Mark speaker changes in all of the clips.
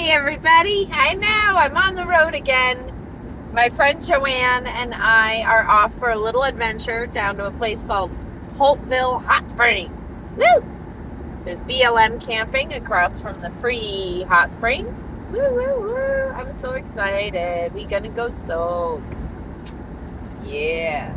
Speaker 1: Hey everybody, I know I'm on the road again. My friend Joanne and I are off for a little adventure down to a place called Holtsville Hot Springs. Woo! There's BLM camping across from the free hot springs. Woo, woo, woo. I'm so excited. We gonna go soak. Yeah.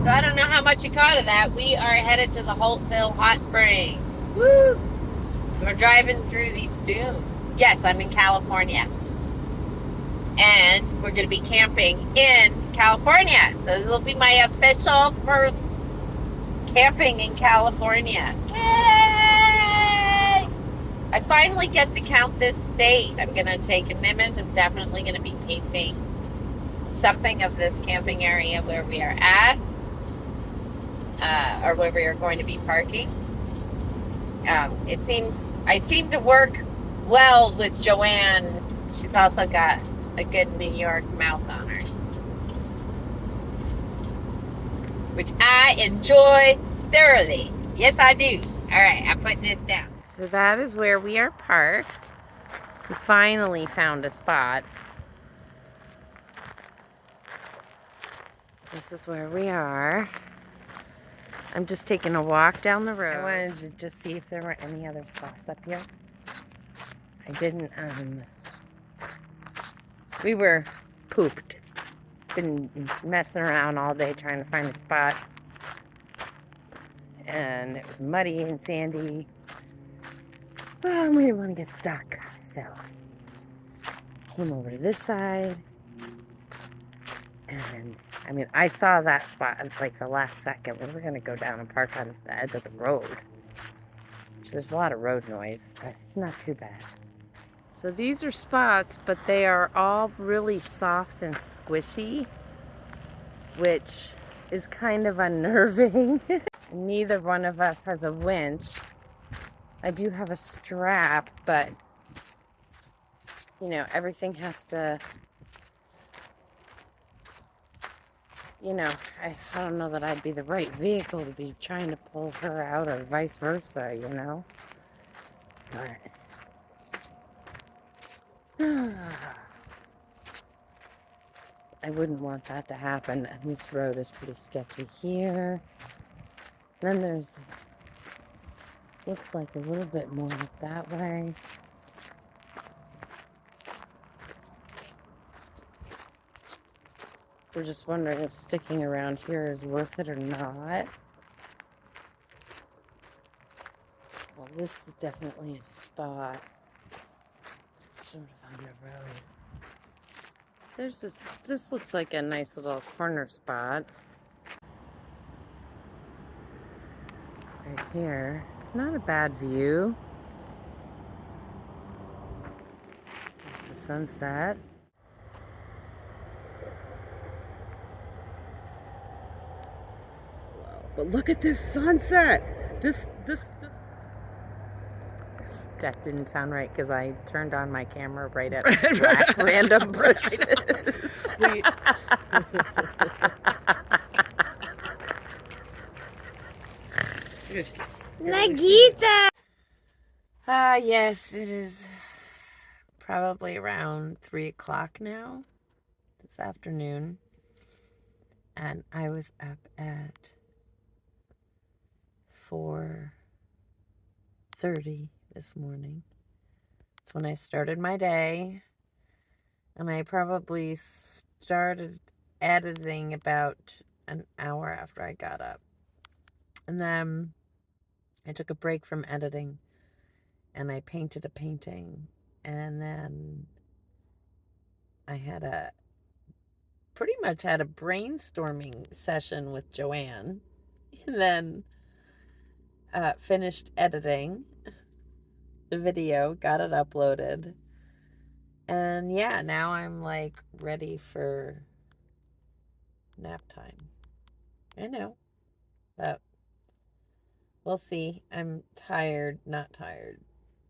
Speaker 1: So I don't know how much you caught of that. We are headed to the Holtsville Hot Springs. Woo! We're driving through these dunes. Yes, I'm in California. And we're going to be camping in California. So this will be my official first camping in California. Yay! I finally get to count this state. I'm going to take an image. I'm definitely going to be painting something of this camping area where we are at. Or where we are going to be parking. I seem to work well with Joanne. She's also got a good New York mouth on her, which I enjoy thoroughly. Yes, I do. All right, I'm putting this down. So that is where we are parked. We finally found a spot. This is where we are. I'm just taking a walk down the road. I wanted to just see if there were any other spots up here. I didn't, we were pooped. Been messing around all day trying to find a spot. And it was muddy and sandy. Well, we didn't want to get stuck. So, came over to this side. And I saw that spot at like the last second. We were going to go down and park on the edge of the road. There's a lot of road noise, but it's not too bad. So these are spots, but they are all really soft and squishy, which is kind of unnerving. Neither one of us has a winch. I do have a strap, but, you know, everything has to... You know, I don't know that I'd be the right vehicle to be trying to pull her out or vice versa, you know? But... I wouldn't want that to happen. And this road is pretty sketchy here. Then there's... Looks like a little bit more that way. We're just wondering if sticking around here is worth it or not. Well, this is definitely a spot. It's sort of on the road. There's this looks like a nice little corner spot. Right here. Not a bad view. There's the sunset.
Speaker 2: But look at this sunset. This.
Speaker 1: That didn't sound right because I turned on my camera right at black random bushes. Nagita! Yes, it is probably around 3 o'clock now this afternoon. And I was up at 4:30 this morning. That's when I started my day. And I probably started editing about an hour after I got up. And then I took a break from editing and I painted a painting. And then I pretty much had a brainstorming session with Joanne. And then finished editing the video, got it uploaded. And yeah, now I'm like ready for nap time. I know, but we'll see. I'm tired, not tired.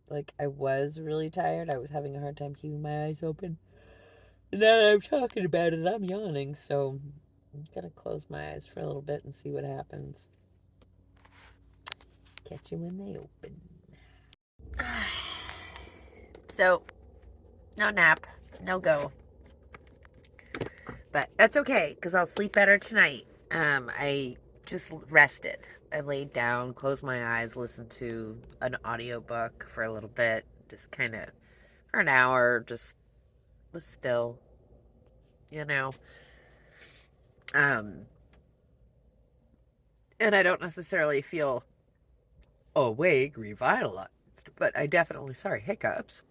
Speaker 1: Like I was really tired. I was having a hard time keeping my eyes open. And now that I'm talking about it, I'm yawning. So I'm going to close my eyes for a little bit and see what happens. Catch you when they open. So, no nap, no go. But that's okay, because I'll sleep better tonight. I just rested. I laid down, closed my eyes, listened to an audiobook for a little bit, just kind of for an hour, just was still, you know. And I don't necessarily feel awake, revitalized, but I definitely, hiccups.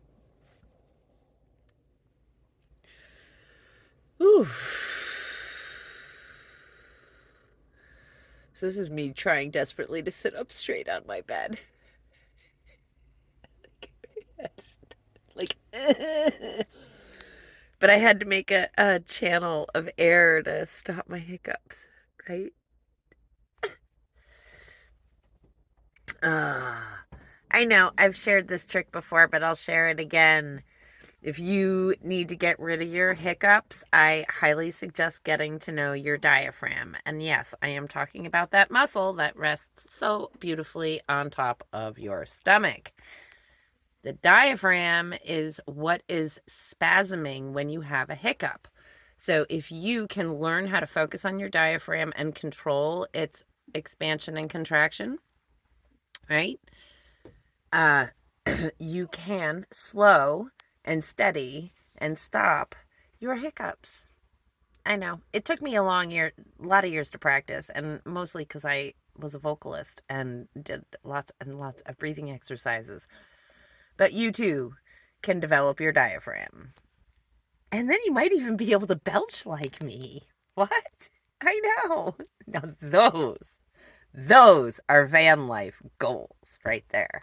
Speaker 1: Ooh. So this is me trying desperately to sit up straight on my bed. Like, but I had to make a channel of air to stop my hiccups, right? I know I've shared this trick before, but I'll share it again. If you need to get rid of your hiccups, I highly suggest getting to know your diaphragm. And yes, I am talking about that muscle that rests so beautifully on top of your stomach. The diaphragm is what is spasming when you have a hiccup. So if you can learn how to focus on your diaphragm and control its expansion and contraction, right? You can slow and steady and stop your hiccups. I know. It took me a lot of years to practice, and mostly because I was a vocalist and did lots and lots of breathing exercises. But you too can develop your diaphragm. And then you might even be able to belch like me. What? I know. Now those are van life goals right there.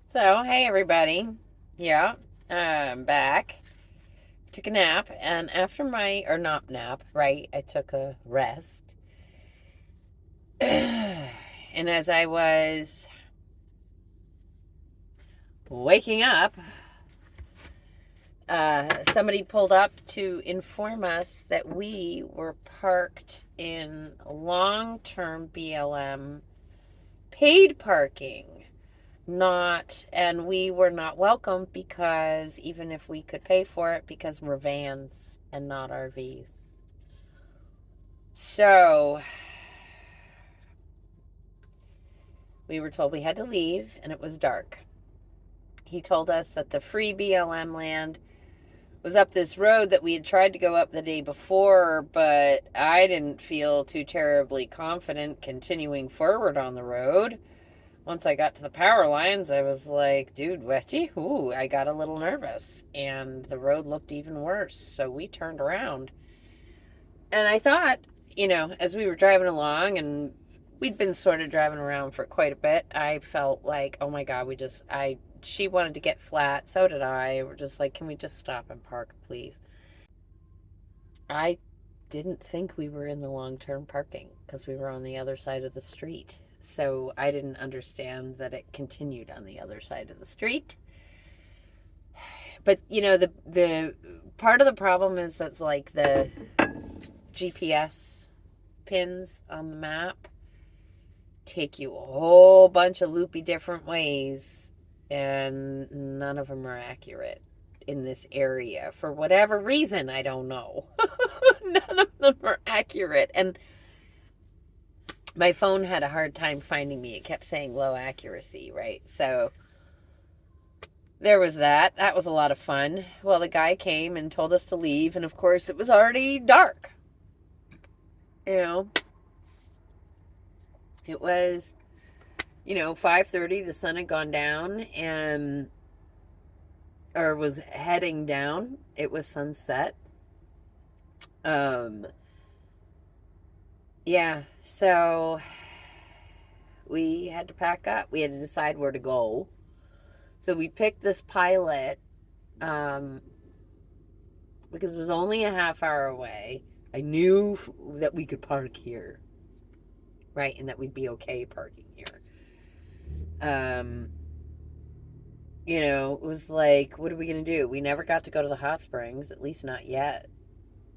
Speaker 1: So, hey everybody. Yeah, I'm back. Took a nap, and after or not nap, right? I took a rest. And as I was waking up, somebody pulled up to inform us that we were parked in long-term BLM paid parking. And we were not welcome because even if we could pay for it, because we're vans and not RVs. So we were told we had to leave, and it was dark. He told us that the free BLM land was up this road that we had tried to go up the day before, but I didn't feel too terribly confident continuing forward on the road. Once I got to the power lines, I was like, dude, wetchy, ooh, I got a little nervous, and the road looked even worse, so we turned around. And I thought, as we were driving along, and we'd been sort of driving around for quite a bit, I felt like, oh my God, she wanted to get flat, so did I. We're just like, can we just stop and park, please? I didn't think we were in the long-term parking because we were on the other side of the street. So I didn't understand that it continued on the other side of the street. But, the part of the problem is that's like the GPS pins on the map take you a whole bunch of loopy different ways, and none of them are accurate in this area for whatever reason. I don't know. None of them are accurate, and my phone had a hard time finding me. It kept saying low accuracy, right? So there was that. That was a lot of fun. Well, the guy came and told us to leave, and of course it was already dark. It was 5:30. The sun had gone down, or was heading down. It was sunset. Yeah, so we had to pack up. We had to decide where to go. So we picked this Pilot, because it was only a half hour away. I knew that we could park here, right? And that we'd be okay parking here. It was like, what are we going to do? We never got to go to the hot springs, at least not yet.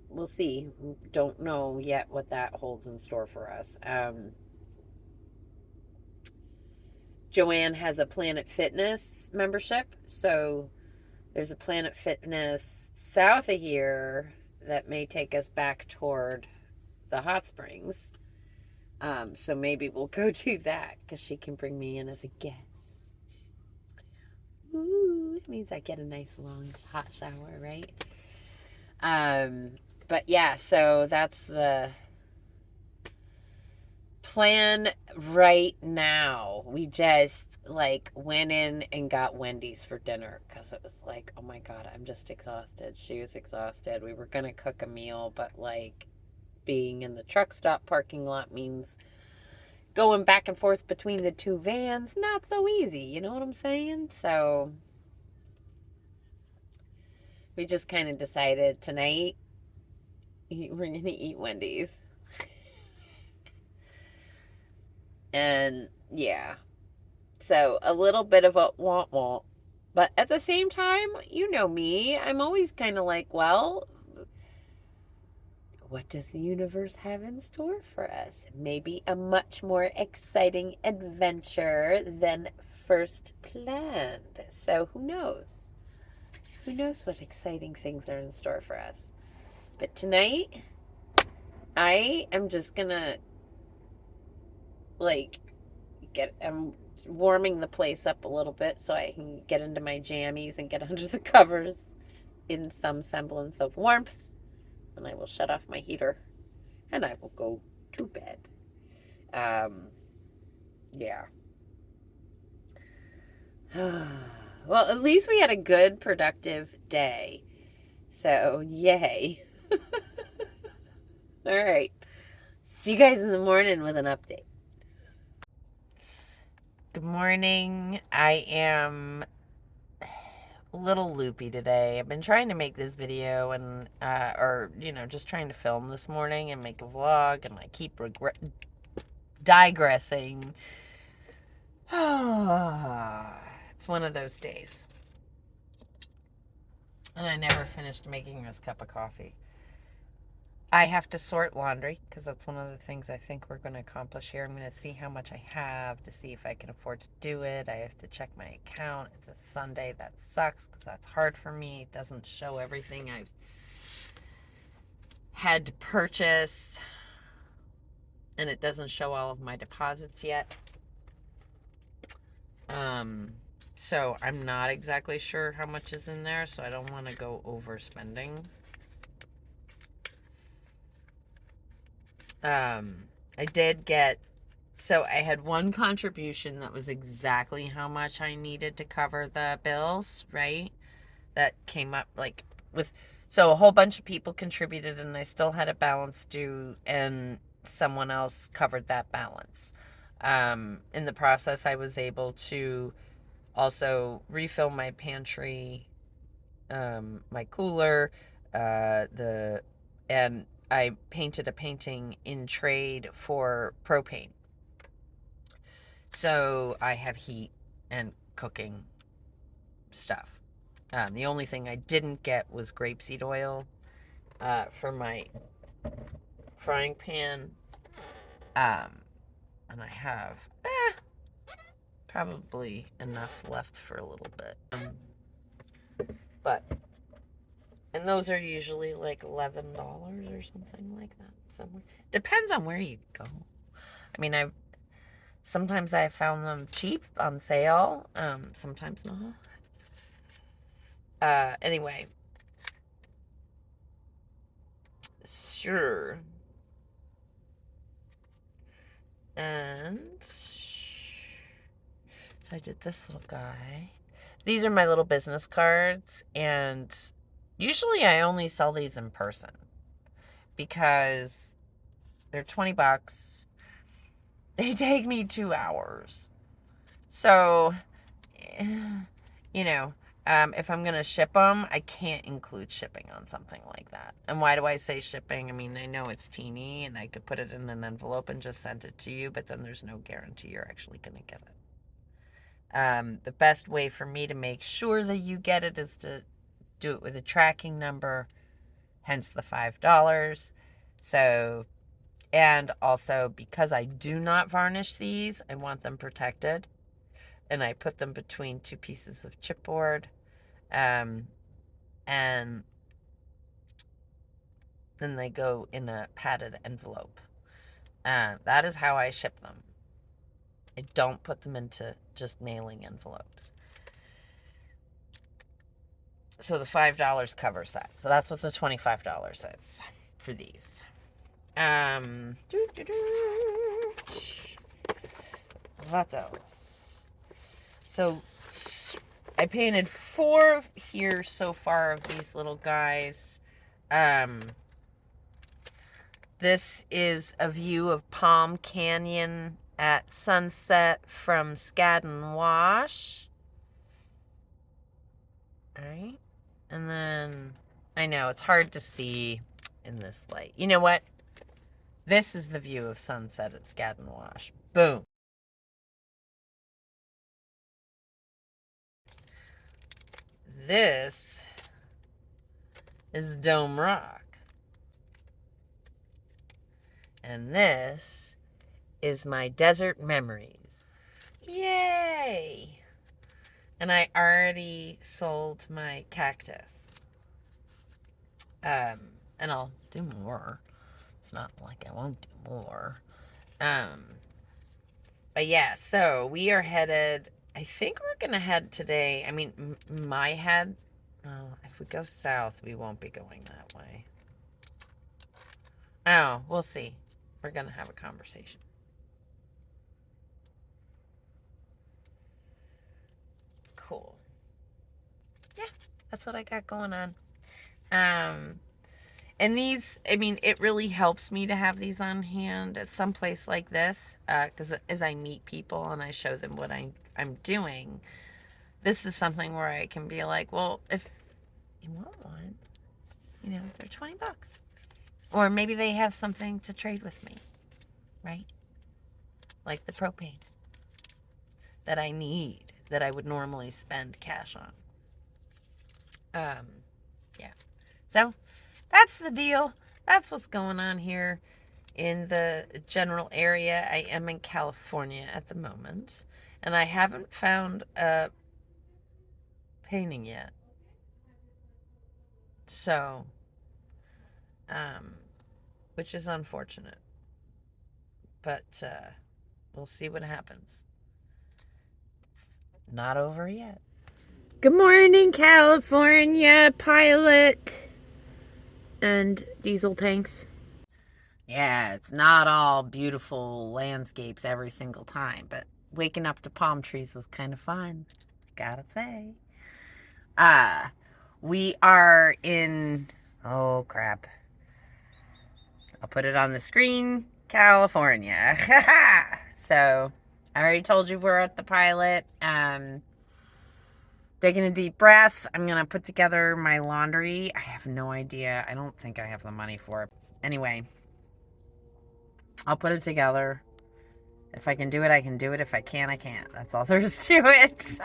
Speaker 1: We'll see. Don't know yet what that holds in store for us. Joanne has a Planet Fitness membership. So there's a Planet Fitness south of here that may take us back toward the hot springs. So maybe we'll go do that because she can bring me in as a guest. Ooh, it means I get a nice long hot shower, right? But yeah, so that's the plan right now. We just like went in and got Wendy's for dinner because it was like, oh my God, I'm just exhausted. She was exhausted. We were going to cook a meal, but like being in the truck stop parking lot means going back and forth between the two vans, not so easy. You know what I'm saying? So we just kind of decided tonight we're going to eat Wendy's. And yeah, so a little bit of a womp. But at the same time, you know me, I'm always kind of like, well, what does the universe have in store for us? Maybe a much more exciting adventure than first planned. So who knows? Who knows what exciting things are in store for us? But tonight, I am just gonna like I'm warming the place up a little bit so I can get into my jammies and get under the covers in some semblance of warmth. And I will shut off my heater and I will go to bed. Yeah. Well, at least we had a good, productive day. So, yay. All right. See you guys in the morning with an update. Good morning. I am a little loopy today. I've been trying to make this video and, just trying to film this morning and make a vlog, and I keep digressing. It's one of those days. And I never finished making this cup of coffee. I have to sort laundry because that's one of the things I think we're going to accomplish here. I'm going to see how much I have to see if I can afford to do it. I have to check my account. It's a Sunday. That sucks because that's hard for me. It doesn't show everything I've had to purchase. And it doesn't show all of my deposits yet. So I'm not exactly sure how much is in there, so I don't want to go overspending. I did get, so I had one contribution that was exactly how much I needed to cover the bills, right? That came up like so a whole bunch of people contributed and I still had a balance due and someone else covered that balance. In the process, I was able to also refill my pantry, my cooler, and I painted a painting in trade for propane. So I have heat and cooking stuff. The only thing I didn't get was grapeseed oil for my frying pan. And I have probably enough left for a little bit. And those are usually like $11 or something like that. Somewhere. Depends on where you go. I mean, sometimes I found them cheap on sale. Sometimes not. Anyway. Sure. And so I did this little guy. These are my little business cards, and usually I only sell these in person because they're $20. They take me 2 hours. So, if I'm going to ship them, I can't include shipping on something like that. And why do I say shipping? I mean, I know it's teeny and I could put it in an envelope and just send it to you, but then there's no guarantee you're actually going to get it. The best way for me to make sure that you get it is to do it with a tracking number, hence the $5. So, and also because I do not varnish these, I want them protected. and I put them between 2 pieces of chipboard, and then they go in a padded envelope. That is how I ship them. I don't put them into just mailing envelopes. So the $5 covers that. So that's what the $25 is for these. What else? So I painted 4 here so far of these little guys. This is a view of Palm Canyon at sunset from Skadden Wash. All right. And then, I know, it's hard to see in this light. You know what? This is the view of sunset at Skadden Wash. Boom. This is Dome Rock. And this is my desert memories. Yay! And I already sold my cactus. And I'll do more. It's not like I won't do more. But yeah, so we are headed, I think we're going to head today. I mean, my head, if we go south, we won't be going that way. Oh, we'll see. We're going to have a conversation. Cool. Yeah, that's what I got going on. And these, I mean, it really helps me to have these on hand at some place like this, because as I meet people and I show them what I'm doing, this is something where I can be like, well, if you want one, you know, they're $20. Or maybe they have something to trade with me, right? Like the propane that I need, that I would normally spend cash on. Yeah. So that's the deal. That's what's going on here in the general area. I am in California at the moment, and I haven't found a painting yet. So, which is unfortunate, but we'll see what happens. It's not over yet. Good morning, California, pilot and diesel tanks. Yeah, it's not all beautiful landscapes every single time, but waking up to palm trees was kind of fun, gotta say. We are in, oh crap, I'll put it on the screen, California. So I already told you we're at the pilot. Taking a deep breath. I'm gonna put together my laundry. I have no idea. I don't think I have the money for it. Anyway, I'll put it together. If I can do it, I can do it. If I can't, I can't. That's all there is to it.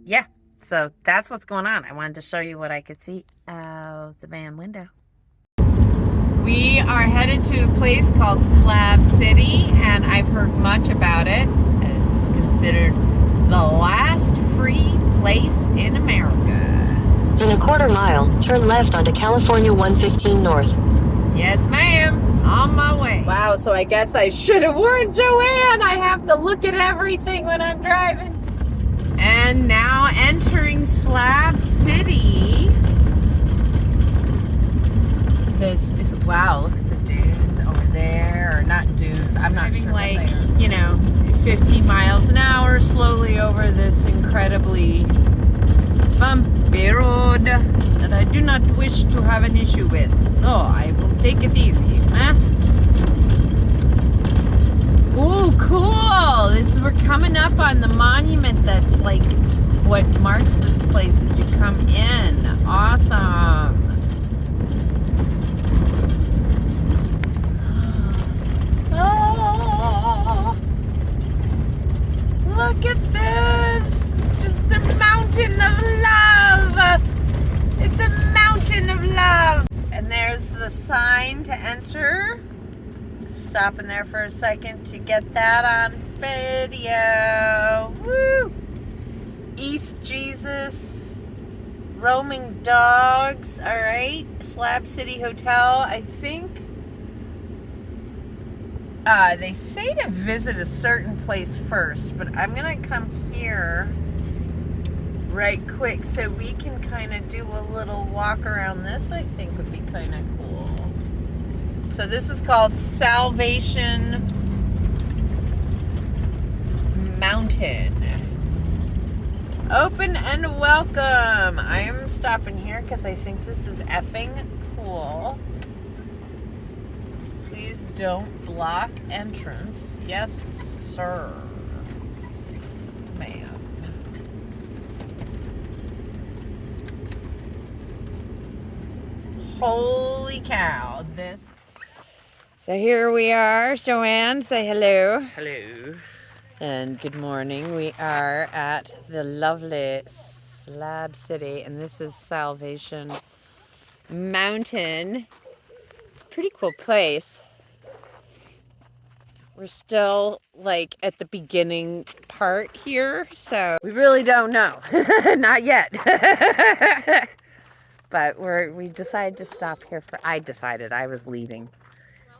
Speaker 1: Yeah, so that's what's going on. I wanted to show you what I could see out the van window. We are headed to a place called Slab City, and I've heard much about it. It's considered the last free place in America.
Speaker 3: In a quarter mile, turn left onto California 115 North.
Speaker 1: Yes, ma'am. On my way. Wow, so I guess I should have warned Joanne. I have to look at everything when I'm driving. And now entering Slab City. This is, wow, look at the dunes over there. Or not dunes, I'm not sure. Like, you know, 15 miles an hour slowly over this incredibly bumpy road that I do not wish to have an issue with. So I will take it easy, huh? Oh, cool! We're coming up on the monument that's like what marks this place as you come in. Awesome. Oh, look at this! Just a mountain of love! It's a mountain of love! And there's the sign to enter Stopping there for a second to get that on video. Woo! East Jesus, roaming dogs. All right, Slab City Hotel. I think they say to visit a certain place first, but I'm gonna come here right quick so we can kind of do a little walk around this. I think would be kind of cool. So this is called Salvation Mountain. Open and welcome. I am stopping here because I think this is effing cool. So please don't block entrance. Yes, sir. Ma'am. Holy cow, this. So here we are. Joanne, say hello.
Speaker 2: Hello.
Speaker 1: And good morning. We are at the lovely Slab City, and this is Salvation Mountain. It's a pretty cool place. We're still like at the beginning part here, so we really don't know. Not yet. But we decided to stop here I was leaving.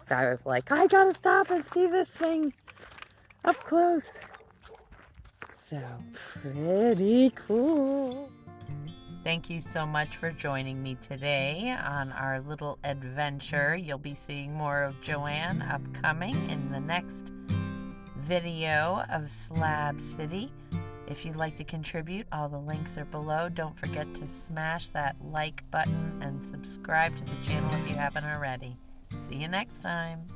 Speaker 1: So I was like, I gotta stop and see this thing up close. So pretty cool. Thank you so much for joining me today on our little adventure. You'll be seeing more of Joanne upcoming in the next video of Slab City. If you'd like to contribute, all the links are below. Don't forget to smash that like button and subscribe to the channel if you haven't already. See you next time.